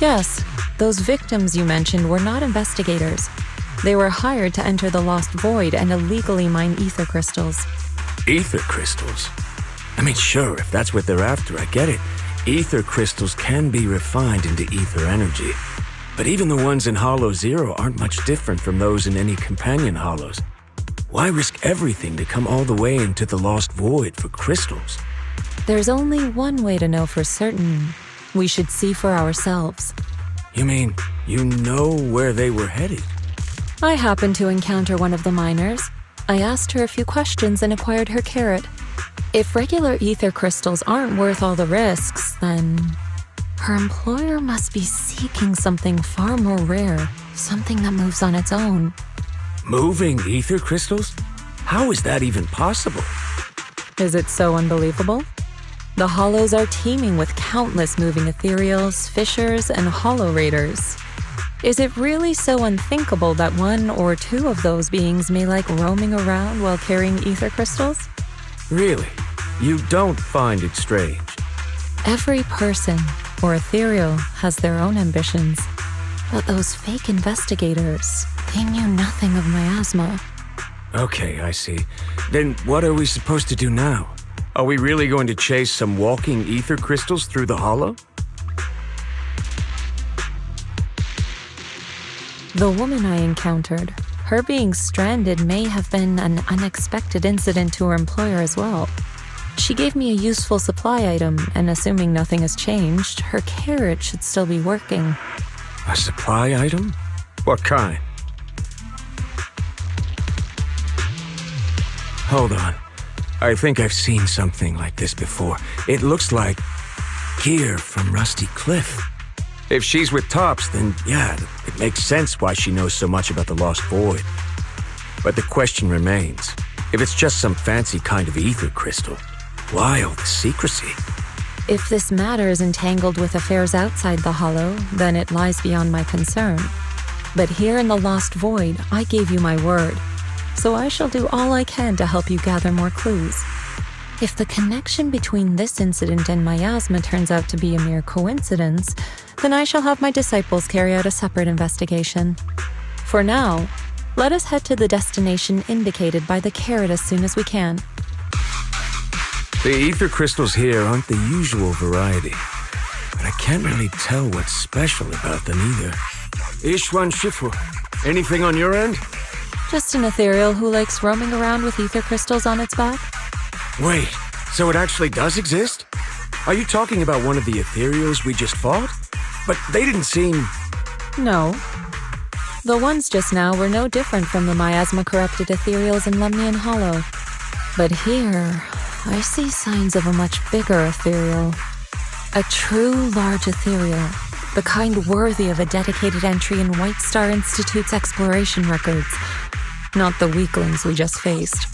Yes, those victims you mentioned were not investigators. They were hired to enter the Lost Void and illegally mine ether crystals. Ether crystals? I mean, sure, if that's what they're after, I get it. Ether crystals can be refined into ether energy. But even the ones in Hollow Zero aren't much different from those in any companion hollows. Why risk everything to come all the way into the Lost Void for crystals? There's only one way to know for certain. We should see for ourselves. You mean, you know where they were headed? I happened to encounter one of the miners. I asked her a few questions and acquired her carrot. If regular ether crystals aren't worth all the risks, then her employer must be seeking something far more rare, something that moves on its own. Moving ether crystals? How is that even possible? Is it so unbelievable? The hollows are teeming with countless moving ethereals, fissures, and hollow raiders. Is it really so unthinkable that one or two of those beings may like roaming around while carrying ether crystals? Really? You don't find it strange? Every person or ethereal has their own ambitions. But those fake investigators, they knew nothing of Miasma. Okay, I see. Then what are we supposed to do now? Are we really going to chase some walking ether crystals through the hollow? The woman I encountered, her being stranded may have been an unexpected incident to her employer as well. She gave me a useful supply item, and assuming nothing has changed, her carrot should still be working. A supply item? What kind? Hold on. I think I've seen something like this before. It looks like gear from Rusty Cliff. If she's with Tops, then yeah, it makes sense why she knows so much about the Lost Void. But the question remains, if it's just some fancy kind of ether crystal, why all the secrecy? If this matter is entangled with affairs outside the Hollow, then it lies beyond my concern. But here in the Lost Void, I gave you my word, so I shall do all I can to help you gather more clues. If the connection between this incident and Miasma turns out to be a mere coincidence, then I shall have my disciples carry out a separate investigation. For now, let us head to the destination indicated by the carrot as soon as we can. The ether crystals here aren't the usual variety, but I can't really tell what's special about them either. Ishwan Shifu, anything on your end? Just an ethereal who likes roaming around with ether crystals on its back. Wait, so it actually does exist? Are you talking about one of the ethereals we just fought? But they didn't seem... No. The ones just now were no different from the miasma-corrupted ethereals in Lemnian Hollow. But here, I see signs of a much bigger ethereal. A true large ethereal, the kind worthy of a dedicated entry in White Star Institute's exploration records, not the weaklings we just faced.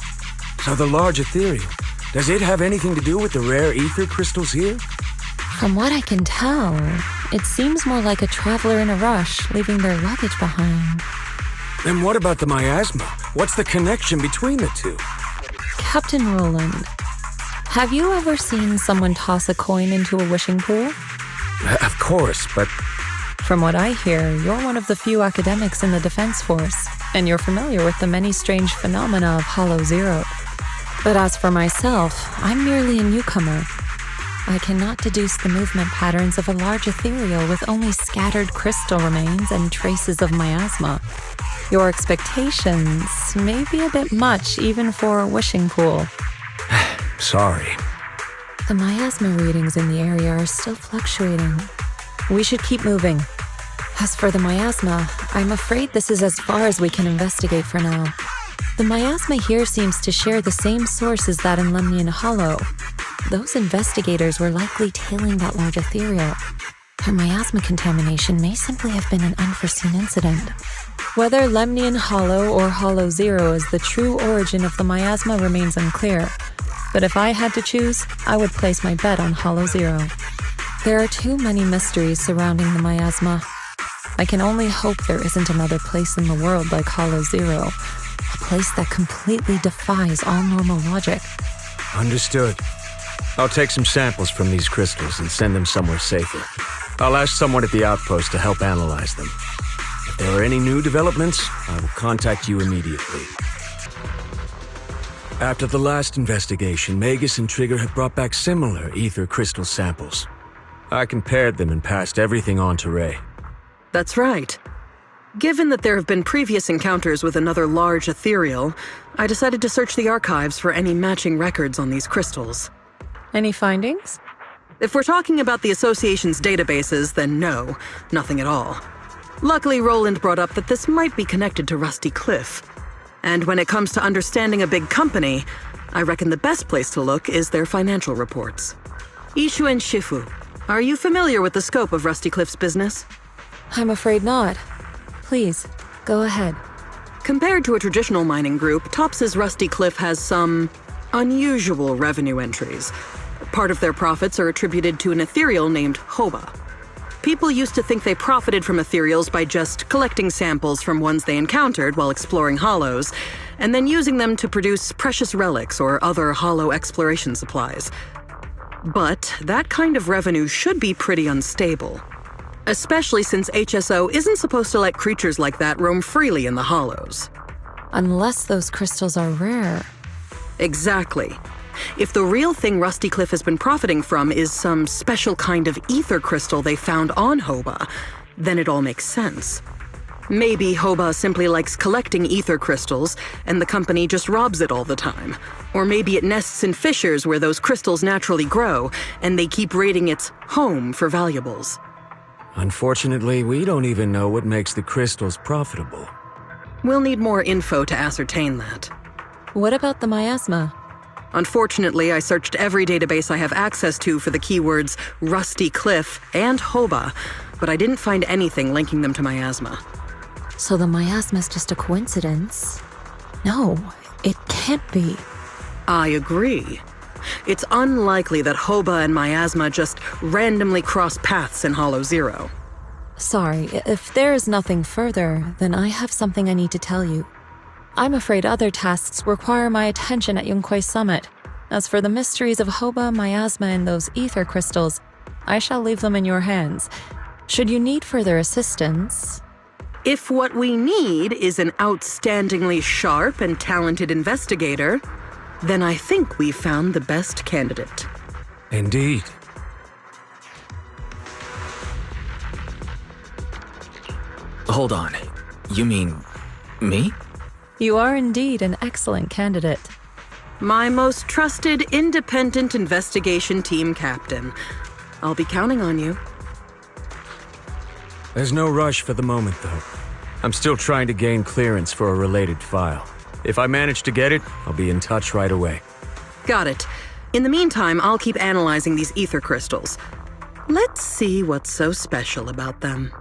So the large ethereal, does it have anything to do with the rare ether crystals here? From what I can tell, it seems more like a traveler in a rush, leaving their luggage behind. Then what about the miasma? What's the connection between the two? Captain Roland, have you ever seen someone toss a coin into a wishing pool? Of course, but... From what I hear, you're one of the few academics in the Defense Force, and you're familiar with the many strange phenomena of Hollow Zero. But as for myself, I'm merely a newcomer. I cannot deduce the movement patterns of a large ethereal with only scattered crystal remains and traces of miasma. Your expectations may be a bit much even for a wishing pool. Sorry. The miasma readings in the area are still fluctuating. We should keep moving. As for the miasma, I'm afraid this is as far as we can investigate for now. The miasma here seems to share the same source as that in Lemnian Hollow. Those investigators were likely tailing that large ethereal. Her miasma contamination may simply have been an unforeseen incident. Whether Lemnian Hollow or Hollow Zero is the true origin of the miasma remains unclear, but if I had to choose, I would place my bet on Hollow Zero. There are too many mysteries surrounding the miasma. I can only hope there isn't another place in the world like Hollow Zero, a place that completely defies all normal logic. Understood. I'll take some samples from these crystals and send them somewhere safer. I'll ask someone at the outpost to help analyze them. If there are any new developments, I will contact you immediately. After the last investigation, Magus and Trigger had brought back similar ether crystal samples. I compared them and passed everything on to Ray. That's right. Given that there have been previous encounters with another large Ethereal, I decided to search the archives for any matching records on these crystals. Any findings? If we're talking about the Association's databases, then no, nothing at all. Luckily, Roland brought up that this might be connected to Rusty Cliff. And when it comes to understanding a big company, I reckon the best place to look is their financial reports. Ishu and Shifu, are you familiar with the scope of Rusty Cliff's business? I'm afraid not. Please, go ahead. Compared to a traditional mining group, Tops's Rusty Cliff has some unusual revenue entries. Part of their profits are attributed to an ethereal named Hoba. People used to think they profited from ethereals by just collecting samples from ones they encountered while exploring hollows, and then using them to produce precious relics or other hollow exploration supplies. But that kind of revenue should be pretty unstable. Especially since HSO isn't supposed to let creatures like that roam freely in the hollows. Unless those crystals are rare. Exactly. If the real thing Rusty Cliff has been profiting from is some special kind of ether crystal they found on Hoba, then it all makes sense. Maybe Hoba simply likes collecting ether crystals, and the company just robs it all the time. Or maybe it nests in fissures where those crystals naturally grow, and they keep raiding its home for valuables. Unfortunately, we don't even know what makes the crystals profitable. We'll need more info to ascertain that. What about the Miasma? Unfortunately, I searched every database I have access to for the keywords Rusty Cliff and Hoba, but I didn't find anything linking them to Miasma. So the Miasma's just a coincidence? No, it can't be. I agree. It's unlikely that Hoba and Miasma just randomly cross paths in Hollow Zero. Sorry, if there is nothing further, then I have something I need to tell you. I'm afraid other tasks require my attention at Yunquai Summit. As for the mysteries of Hoba, Miasma, and those ether crystals, I shall leave them in your hands. Should you need further assistance... If what we need is an outstandingly sharp and talented investigator, then I think we've found the best candidate. Indeed. Hold on. You mean me? You are indeed an excellent candidate. My most trusted independent investigation team captain. I'll be counting on you. There's no rush for the moment, though. I'm still trying to gain clearance for a related file. If I manage to get it, I'll be in touch right away. Got it. In the meantime, I'll keep analyzing these ether crystals. Let's see what's so special about them.